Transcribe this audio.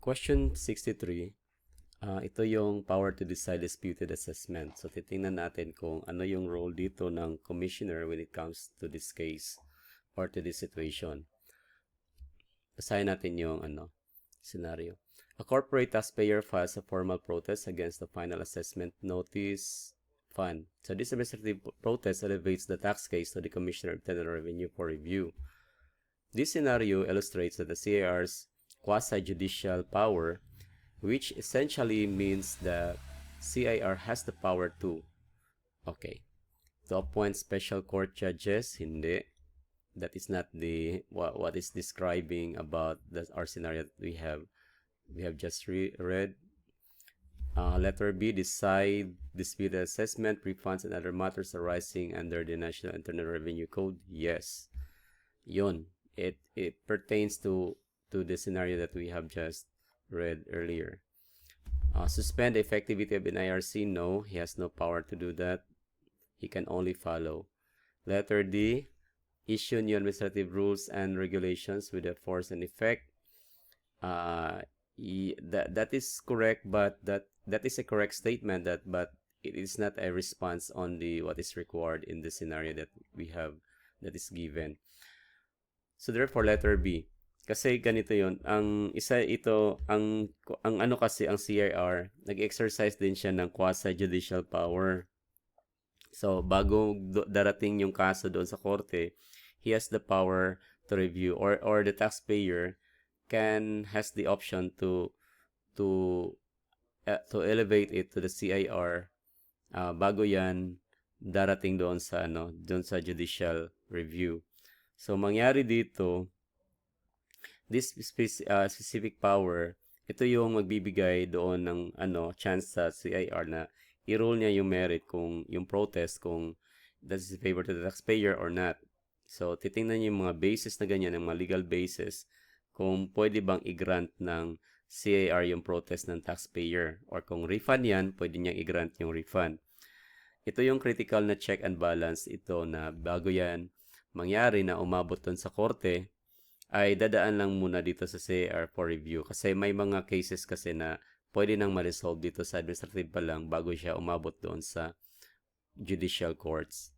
Question 63, ito yung power to decide disputed assessment. So, titingnan natin kung ano yung role dito ng commissioner when it comes to this case or to this situation. Basahin natin yung scenario. A corporate taxpayer files a formal protest against the final assessment notice fund. So, this administrative protest elevates the tax case to the Commissioner of Internal Revenue for review. This scenario illustrates that the CAR's quasi-judicial power, which essentially means the CIR has the power to appoint special court judges. Hindi. That is not the what is describing about our scenario that we have just read. Letter B, decide disputed assessment, refunds, and other matters arising under the National Internal Revenue Code. Yes. Yun. It pertains to the scenario that we have just read earlier. Suspend the effectivity of an IRC. No, he has no power to do that. He can only follow. Letter D, issue new administrative rules and regulations with a force and effect. That is correct, but that is a correct statement, but it is not a response on what is required in the scenario that we have that is given. So therefore, letter B. Kasi ganito yon, ang CIR, nag-exercise din siya ng quasi-judicial power. So, bago darating yung kaso doon sa korte, he has the power to review, or the taxpayer has the option to elevate it to the CIR bago yan darating doon sa judicial review. So, mangyari dito, this specific power, ito yung magbibigay doon ng chance sa CIR na i-rule niya yung merit, kung yung protest, kung that is favor to the taxpayer or not. So, titingnan niyo yung mga basis na ganyan, yung mga legal basis, kung pwede bang i-grant ng CIR yung protest ng taxpayer, or kung refund yan, pwede niyang i-grant yung refund. Ito yung critical na check and balance ito, na bago yan mangyari na umabot doon sa korte, ay dadaan lang muna dito sa CIR for review. Kasi may mga cases kasi na pwede nang ma-resolve dito sa administrative pa lang bago siya umabot doon sa judicial courts.